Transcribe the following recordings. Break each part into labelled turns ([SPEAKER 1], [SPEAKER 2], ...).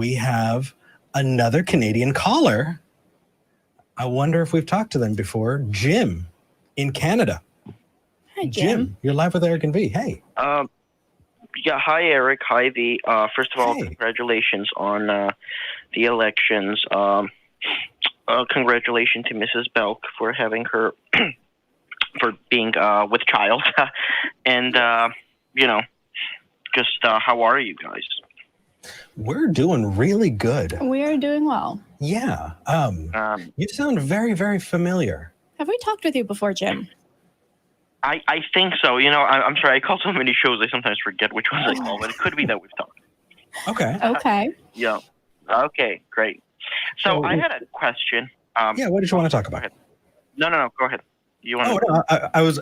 [SPEAKER 1] we have another Canadian caller. I wonder if we've talked to them before. Jim in Canada.
[SPEAKER 2] Hi, Jim.
[SPEAKER 1] You're live with Eric and V. Hey.
[SPEAKER 3] Yeah, hi, Eric. Hi, V. First of all, congratulations on the elections. Congratulations to Mrs. Belk for having her, for being with child. And, just how are you guys?
[SPEAKER 1] We're doing really good.
[SPEAKER 2] We are doing well.
[SPEAKER 1] Yeah. You sound very, very familiar.
[SPEAKER 2] Have we talked with you before, Jim?
[SPEAKER 3] I think so. I'm sorry. I call so many shows, I sometimes forget which ones I call, but it could be that we've talked.
[SPEAKER 1] Okay.
[SPEAKER 2] Okay.
[SPEAKER 3] Yeah. Okay, great. So I had a question.
[SPEAKER 1] Yeah, what did you want to talk about?
[SPEAKER 3] No, go ahead. You want
[SPEAKER 1] I was.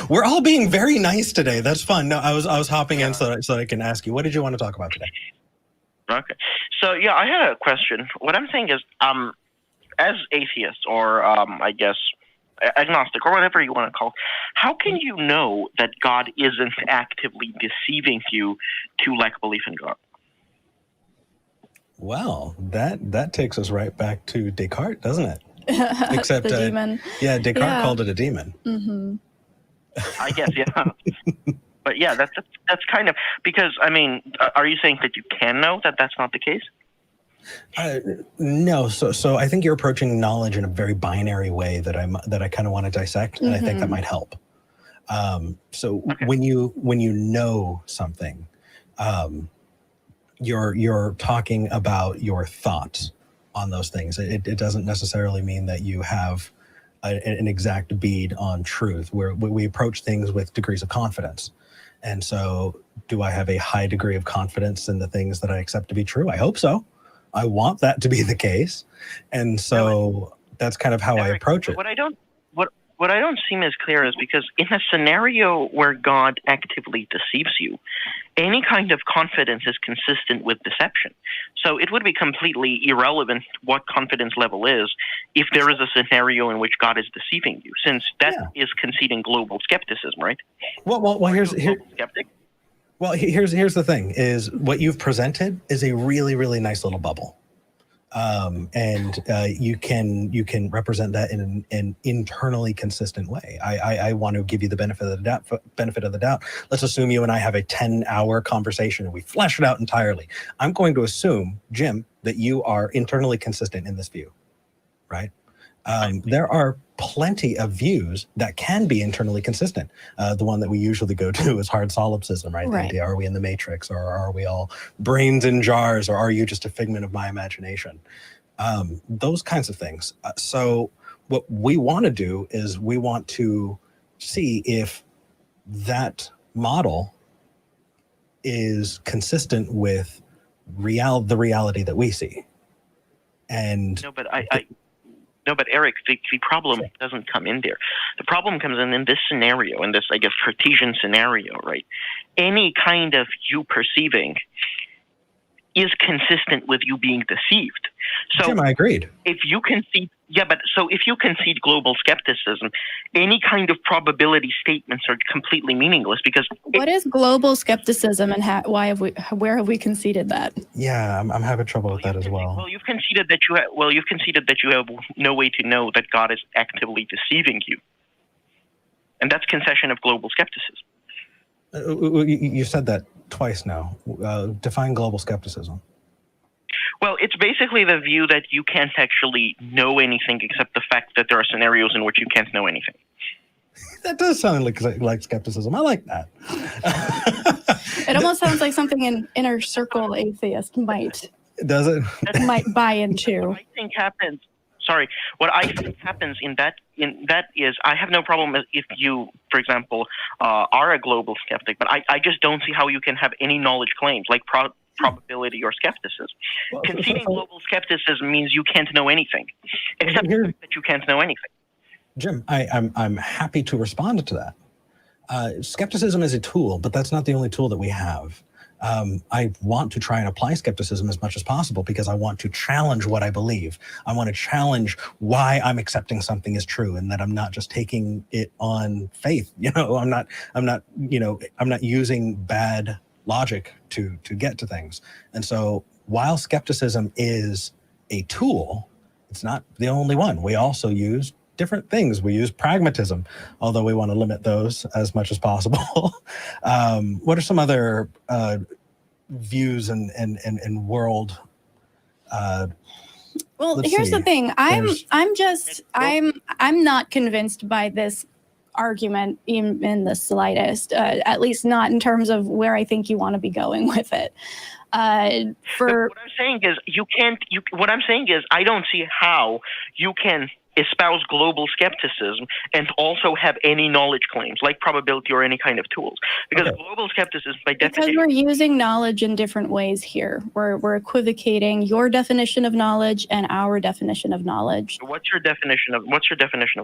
[SPEAKER 1] We're all being very nice today. That's fun. No, I was hopping in so I can ask you. What did you want to talk about today?
[SPEAKER 3] Okay. So yeah, I had a question. What I'm saying is, as atheists or I guess agnostic or whatever you want to call it, how can you know that God isn't actively deceiving you to lack belief in God?
[SPEAKER 1] Well, that takes us right back to Descartes, doesn't it? Except
[SPEAKER 2] the demon.
[SPEAKER 1] Yeah, Descartes called it a demon.
[SPEAKER 2] Mm-hmm.
[SPEAKER 3] I guess, yeah. But yeah, that's kind of, because I mean, are you saying that you can know that that's not the case?
[SPEAKER 1] No. So I think you're approaching knowledge in a very binary way that I kind of want to dissect, and I think that might help. When you know something, you're talking about your thoughts on those things. It doesn't necessarily mean that you have an exact bead on truth. We approach things with degrees of confidence. And so do I have a high degree of confidence in the things that I accept to be true? I hope so. I want that to be the case. And so that's kind of how I approach it.
[SPEAKER 3] What I don't seem as clear is because in a scenario where God actively deceives you, any kind of confidence is consistent with deception. So it would be completely irrelevant what confidence level is if there is a scenario in which God is deceiving you, since that is conceding global skepticism, right?
[SPEAKER 1] Well, here's the thing: is what you've presented is a really, really nice little bubble. You can represent that in an internally consistent way. I want to give you the benefit of the doubt. Let's assume you and I have a 10-hour conversation and we flesh it out entirely. I'm going to assume, Jim, that you are internally consistent in this view, right? There are plenty of views that can be internally consistent. The one that we usually go to is hard solipsism, right? The idea, are we in the matrix, or are we all brains in jars, or are you just a figment of my imagination? Those kinds of things. So what we want to do is we want to see if that model is consistent with the reality that we see. And
[SPEAKER 3] No, but Eric, the problem doesn't come in there. The problem comes in this scenario, in this, I guess, Cartesian scenario, right? Any kind of you perceiving is consistent with you being deceived. So,
[SPEAKER 1] Jim, I agreed.
[SPEAKER 3] If you concede global skepticism, any kind of probability statements are completely meaningless because
[SPEAKER 2] what is global skepticism, and where have we conceded that?
[SPEAKER 1] Yeah, I'm having trouble with that as well.
[SPEAKER 3] Well, you've conceded that you have no way to know that God is actively deceiving you, and that's concession of global skepticism.
[SPEAKER 1] You said that twice now. Define global skepticism.
[SPEAKER 3] Well, it's basically the view that you can't actually know anything except the fact that there are scenarios in which you can't know anything.
[SPEAKER 1] That does sound like skepticism. I like that.
[SPEAKER 2] It almost sounds like something an inner circle atheist might.
[SPEAKER 1] Does it?
[SPEAKER 2] Might buy into.
[SPEAKER 3] What I think happens. What I think happens in that is I have no problem if you, for example, are a global skeptic, but I just don't see how you can have any knowledge claims like probability or skepticism. Well, conceding global skepticism means you can't know anything, except the fact that you can't know anything.
[SPEAKER 1] Jim, I'm happy to respond to that. Skepticism is a tool, but that's not the only tool that we have. I want to try and apply skepticism as much as possible because I want to challenge what I believe. I want to challenge why I'm accepting something as true and that I'm not just taking it on faith. I'm not using bad logic to get to things. And so while skepticism is a tool, it's not the only one. We also use different things. We use pragmatism, although we want to limit those as much as possible. What are some other views and world?
[SPEAKER 2] Well,
[SPEAKER 1] Let's
[SPEAKER 2] here's
[SPEAKER 1] see.
[SPEAKER 2] the thing. I'm not convinced by this argument in the slightest, at least not in terms of where I think you want to be going with it.
[SPEAKER 3] What I'm saying is what I'm saying is I don't see how you can espouse global skepticism and also have any knowledge claims like probability or any kind of tools, because global skepticism by definition,
[SPEAKER 2] because we're using knowledge in different ways here. We're equivocating your definition of knowledge and our definition of knowledge.
[SPEAKER 3] What's your definition of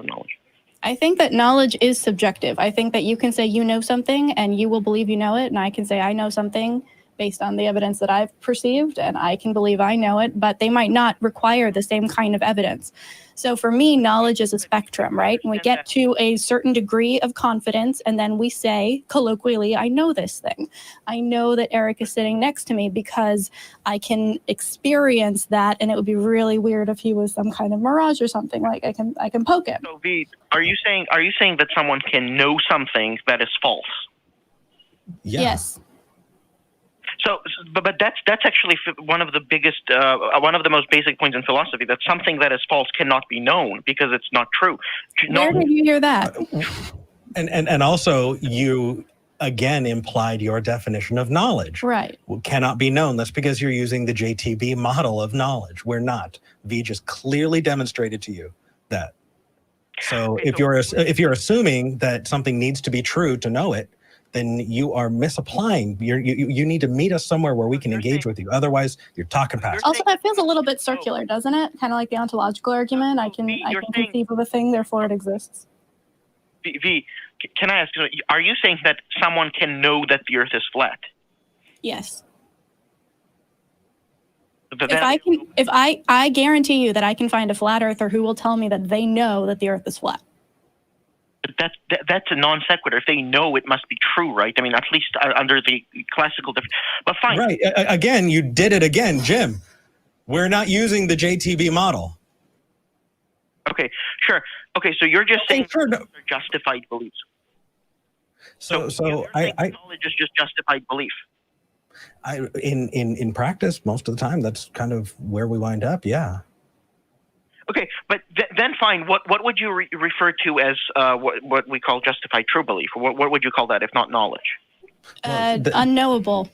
[SPEAKER 3] knowledge?
[SPEAKER 2] I think that knowledge is subjective. I think that you can say you know something and you will believe you know it, and I can say I know something based on the evidence that I've perceived, and I can believe I know it, but they might not require the same kind of evidence. So for me, knowledge is a spectrum, right? And we get to a certain degree of confidence, and then we say, colloquially, I know this thing. I know that Eric is sitting next to me because I can experience that, and it would be really weird if he was some kind of mirage or something. Like I can poke him.
[SPEAKER 3] So V, are you saying that someone can know something that is false?
[SPEAKER 1] Yeah.
[SPEAKER 2] Yes.
[SPEAKER 3] So, but that's actually one of the biggest, one of the most basic points in philosophy, that something that is false cannot be known because it's not true.
[SPEAKER 2] Where did you hear that?
[SPEAKER 1] And also you again implied your definition of knowledge.
[SPEAKER 2] Right.
[SPEAKER 1] Cannot be known. That's because you're using the JTB model of knowledge. We're not. V just clearly demonstrated to you that. So if you're assuming that something needs to be true to know it, then you are misapplying. You need to meet us somewhere where we can engage with you. Otherwise, you're talking past.
[SPEAKER 2] Also, that feels a little bit circular, doesn't it? Kind of like the ontological argument. I can conceive of a thing, therefore it exists.
[SPEAKER 3] V, can I ask you, are you saying that someone can know that the Earth is flat?
[SPEAKER 2] Yes.
[SPEAKER 3] But
[SPEAKER 2] If I guarantee you that I can find a flat earther who will tell me that they know that the Earth is flat.
[SPEAKER 3] That's a non sequitur. If they know, it must be true, right? I mean, at least under the classical. But fine.
[SPEAKER 1] Right. Again, you did it again, Jim. We're not using the JTB model.
[SPEAKER 3] Okay, sure. Okay, so you're just saying
[SPEAKER 1] sure,
[SPEAKER 3] they're justified beliefs.
[SPEAKER 1] So
[SPEAKER 3] knowledge is just justified belief.
[SPEAKER 1] In practice, most of the time, that's kind of where we wind up. Yeah.
[SPEAKER 3] Okay, but then fine. What would you refer to as what we call justified true belief? What would you call that if not knowledge?
[SPEAKER 2] Unknowable.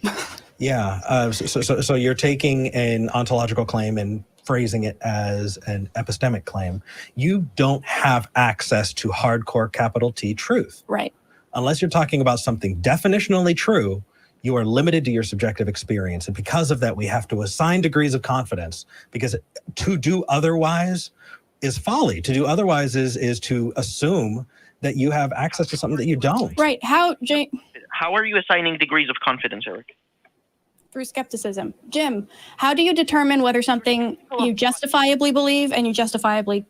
[SPEAKER 1] Yeah. So you're taking an ontological claim and phrasing it as an epistemic claim. You don't have access to hardcore capital T truth.
[SPEAKER 2] Right.
[SPEAKER 1] Unless you're talking about something definitionally true, you are limited to your subjective experience. And because of that, we have to assign degrees of confidence, because to do otherwise is folly. To do otherwise is to assume that you have access to something that you don't.
[SPEAKER 2] Right. How
[SPEAKER 3] are you assigning degrees of confidence, Eric?
[SPEAKER 2] Through skepticism. Jim, how do you determine whether something you justifiably believe and you justifiably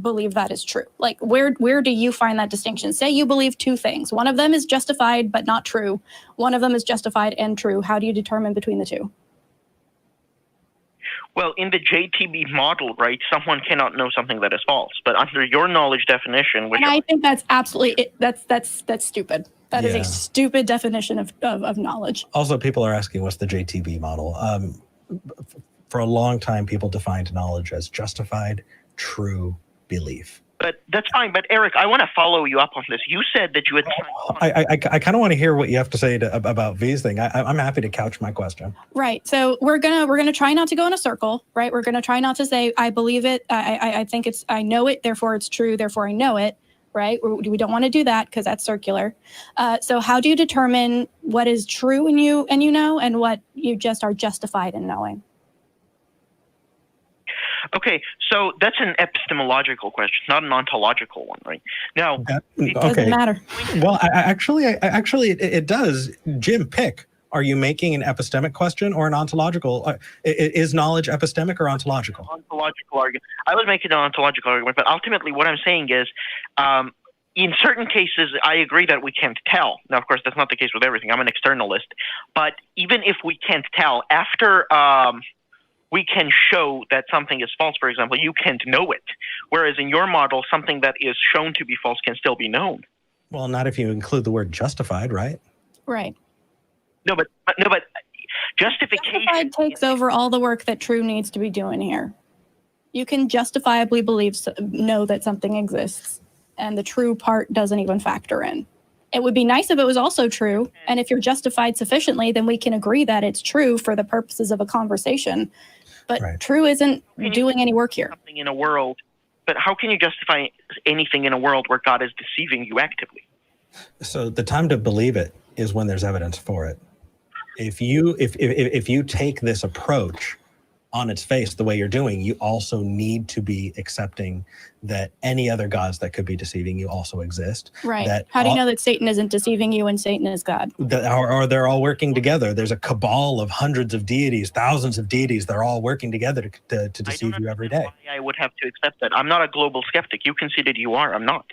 [SPEAKER 2] believe that is true? Like, where do you find that distinction? Say you believe two things. One of them is justified but not true. One of them is justified and true. How do you determine between the two?
[SPEAKER 3] Well, in the JTB model, right, someone cannot know something that is false. But under your knowledge definition, which
[SPEAKER 2] I think that's absolutely that's stupid. That is a stupid definition of knowledge.
[SPEAKER 1] Also, people are asking, what's the JTB model? For a long time, people defined knowledge as justified true belief.
[SPEAKER 3] But that's fine. But Eric, I want to follow you up on this. You said that you had.
[SPEAKER 1] I kind of want to hear what you have to say about V's thing. I'm happy to couch my question.
[SPEAKER 2] Right. So we're gonna try not to go in a circle. Right. We're gonna try not to say I believe it. I think it's. I know it. Therefore, it's true. Therefore, I know it. Right. We don't want to do that because that's circular. So how do you determine what is true in you and you know, and what you just are justified in knowing?
[SPEAKER 3] Okay, so that's an epistemological question, not an ontological one, right? Now,
[SPEAKER 2] it doesn't matter.
[SPEAKER 1] Well, it does. Jim, pick. Are you making an epistemic question or an ontological? Is knowledge epistemic or ontological?
[SPEAKER 3] Ontological argument. I was making an ontological argument, but ultimately what I'm saying is, in certain cases, I agree that we can't tell. Now, of course, that's not the case with everything. I'm an externalist. But even if we can't tell, after we can show that something is false, for example, you can't know it. Whereas in your model, something that is shown to be false can still be known.
[SPEAKER 1] Well, not if you include the word justified, right?
[SPEAKER 2] Right.
[SPEAKER 3] No, but justification
[SPEAKER 2] Justified takes over all the work that true needs to be doing here. You can justifiably know that something exists, and the true part doesn't even factor in. It would be nice if it was also true, and if you're justified sufficiently, then we can agree that it's true for the purposes of a conversation. But true isn't doing any work here.
[SPEAKER 3] Something in a world, but how can you justify anything in a world where God is deceiving you actively?
[SPEAKER 1] So the time to believe it is when there's evidence for it. If you take this approach on its face the way you're doing, you also need to be accepting that any other gods that could be deceiving you also exist.
[SPEAKER 2] Right. How do you know that Satan isn't deceiving you and Satan is God?
[SPEAKER 1] Or they're all working together. There's a cabal of hundreds of deities, thousands of deities. They're all working together to deceive you every day.
[SPEAKER 3] Why I would have to accept that. I'm not a global skeptic. You conceded you are. I'm not.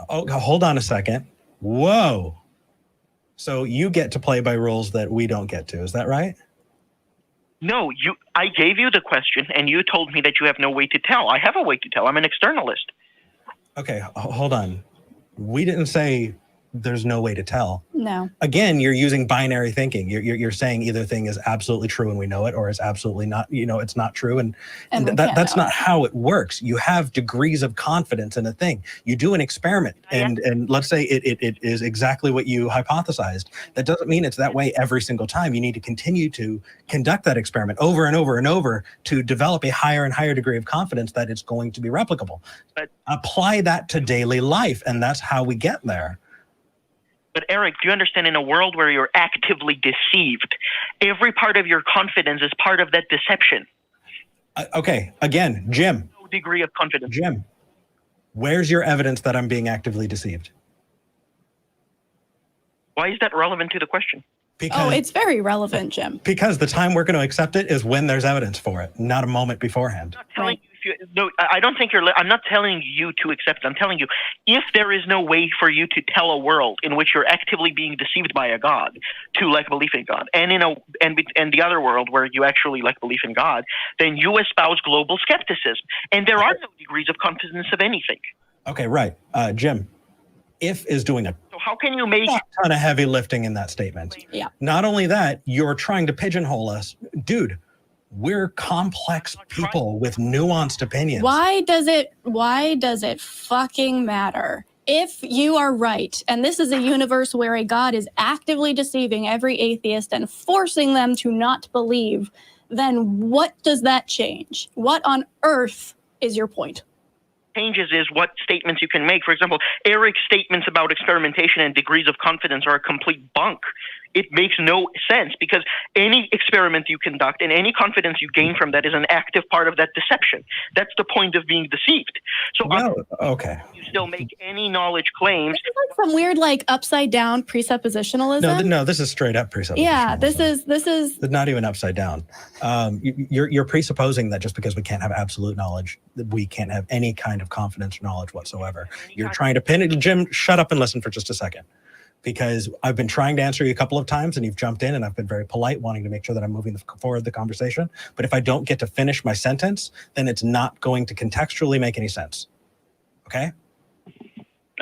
[SPEAKER 1] Oh, hold on a second. Whoa. So you get to play by rules that we don't get to. Is that right?
[SPEAKER 3] No, I gave you the question, and you told me that you have no way to tell. I have a way to tell. I'm an externalist.
[SPEAKER 1] Okay, hold on. We didn't say there's no way to tell.
[SPEAKER 2] No.
[SPEAKER 1] Again, you're using binary thinking. You're saying either thing is absolutely true and we know it, or it's absolutely not. It's not true, and that's not how it works. You have degrees of confidence in a thing. You do an experiment, and let's say it is exactly what you hypothesized. That doesn't mean it's that way every single time. You need to continue to conduct that experiment over and over and over to develop a higher and higher degree of confidence that it's going to be replicable. But apply that to daily life, and that's how we get there.
[SPEAKER 3] But Eric, do you understand, in a world where you're actively deceived, every part of your confidence is part of that deception?
[SPEAKER 1] Okay, again, Jim.
[SPEAKER 3] No degree of confidence.
[SPEAKER 1] Jim, where's your evidence that I'm being actively deceived?
[SPEAKER 3] Why is that relevant to the question?
[SPEAKER 1] Because,
[SPEAKER 2] it's very relevant, Jim.
[SPEAKER 1] Because the time we're going to accept it is when there's evidence for it, not a moment beforehand.
[SPEAKER 3] I'm not telling you I don't think I'm not telling you to accept it. I'm telling you, if there is no way for you to tell a world in which you're actively being deceived by a god to belief in God, and and the other world where you actually belief in God, then you espouse global skepticism, and there are no degrees of confidence of anything.
[SPEAKER 1] Okay, right, Jim. If is doing
[SPEAKER 3] so how can you make
[SPEAKER 1] a ton of heavy lifting in that statement?
[SPEAKER 2] Yeah.
[SPEAKER 1] Not only that, you're trying to pigeonhole us, dude. We're complex people with nuanced opinions.
[SPEAKER 2] Why does it fucking matter? If you are right, and this is a universe where a god is actively deceiving every atheist and forcing them to not believe, then what does that change? What on earth is your point?
[SPEAKER 3] Changes is what statements you can make. For example, Eric's statements about experimentation and degrees of confidence are a complete bunk. It makes no sense, because any experiment you conduct and any confidence you gain from that is an active part of that deception. That's the point of being deceived. So
[SPEAKER 1] okay.
[SPEAKER 3] You still make any knowledge claims.
[SPEAKER 2] This is some weird upside down presuppositionalism.
[SPEAKER 1] No, this is straight up presuppositionalism.
[SPEAKER 2] Yeah, this is
[SPEAKER 1] It's not even upside down. You're presupposing that just because we can't have absolute knowledge, that we can't have any kind of confidence or knowledge whatsoever. You're trying to pin it. Jim, shut up and listen for just a second. Because I've been trying to answer you a couple of times and you've jumped in, and I've been very polite, wanting to make sure that I'm moving forward the conversation. But if I don't get to finish my sentence, then it's not going to contextually make any sense. Okay?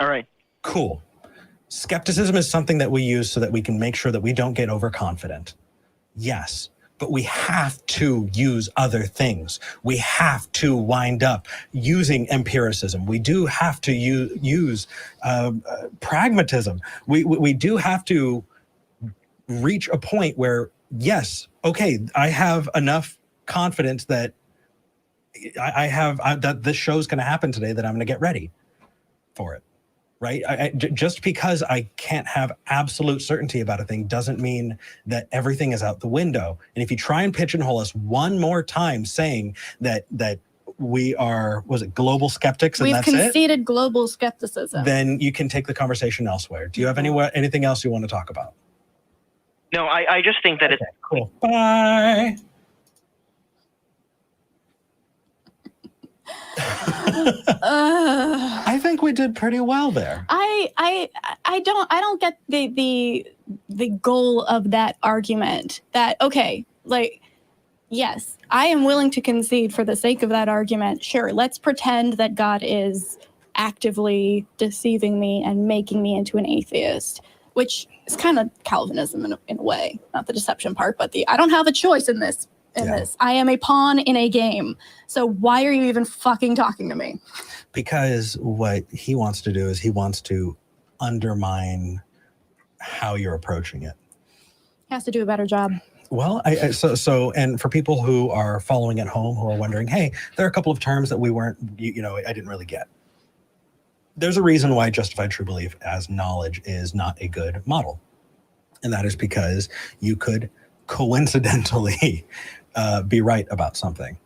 [SPEAKER 3] All right.
[SPEAKER 1] Cool. Skepticism is something that we use so that we can make sure that we don't get overconfident. Yes. But we have to use other things. We have to wind up using empiricism. We do have to use pragmatism. We do have to reach a point where, yes, okay, I have enough confidence that that this show's going to happen today, that I'm going to get ready for it. Right? Just because I can't have absolute certainty about a thing doesn't mean that everything is out the window. And if you try and pigeonhole us one more time saying that we are, global skeptics, and
[SPEAKER 2] we've
[SPEAKER 1] that's
[SPEAKER 2] conceded global skepticism,
[SPEAKER 1] then you can take the conversation elsewhere. Do you have anything else you want to talk about?
[SPEAKER 3] No, I just think that
[SPEAKER 1] it's cool. Bye. I think we did pretty well there.
[SPEAKER 2] I don't get the goal of that argument. That okay, like yes, I am willing to concede for the sake of that argument. Sure, let's pretend that God is actively deceiving me and making me into an atheist, which is kind of Calvinism in a way, not the deception part, but I don't have a choice in this. I am a pawn in a game. So why are you even fucking talking to me?
[SPEAKER 1] Because what he wants to do is he wants to undermine how you're approaching it.
[SPEAKER 2] He has to do a better job.
[SPEAKER 1] Well, and for people who are following at home who are wondering, hey, there are a couple of terms that we weren't, I didn't really get. There's a reason why justified true belief as knowledge is not a good model. And that is because you could coincidentally be right about something.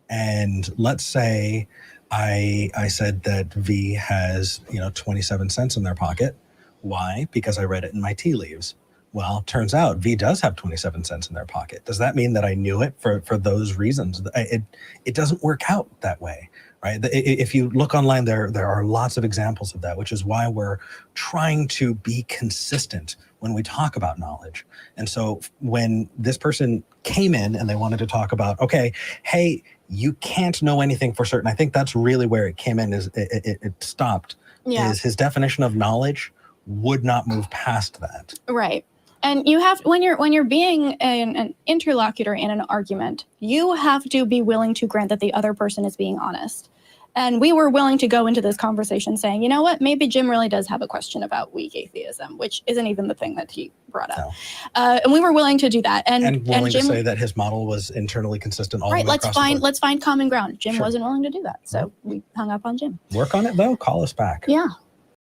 [SPEAKER 1] And let's say I said that V has, 27 cents in their pocket. Why? Because I read it in my tea leaves. Well, turns out V does have 27 cents in their pocket. Does that mean that I knew it for those reasons? It doesn't work out that way, right? If you look online, there are lots of examples of that, which is why we're trying to be consistent when we talk about knowledge. And so when this person came in and they wanted to talk about, okay, hey, you can't know anything for certain. I think that's really where it came in, is it stopped.
[SPEAKER 2] Yeah.
[SPEAKER 1] Is his definition of knowledge would not move past that.
[SPEAKER 2] Right. And you have, when you're being an interlocutor in an argument, you have to be willing to grant that the other person is being honest. And we were willing to go into this conversation saying, you know what, maybe Jim really does have a question about weak atheism, which isn't even the thing that he brought up. No. And we were willing to do that. And
[SPEAKER 1] willing
[SPEAKER 2] Jim,
[SPEAKER 1] to say that his model was internally consistent all the way across the board.
[SPEAKER 2] Let's find common ground. Jim
[SPEAKER 1] Sure.
[SPEAKER 2] wasn't willing to do that. So we hung up on Jim.
[SPEAKER 1] Work on it though, call us back.
[SPEAKER 2] Yeah.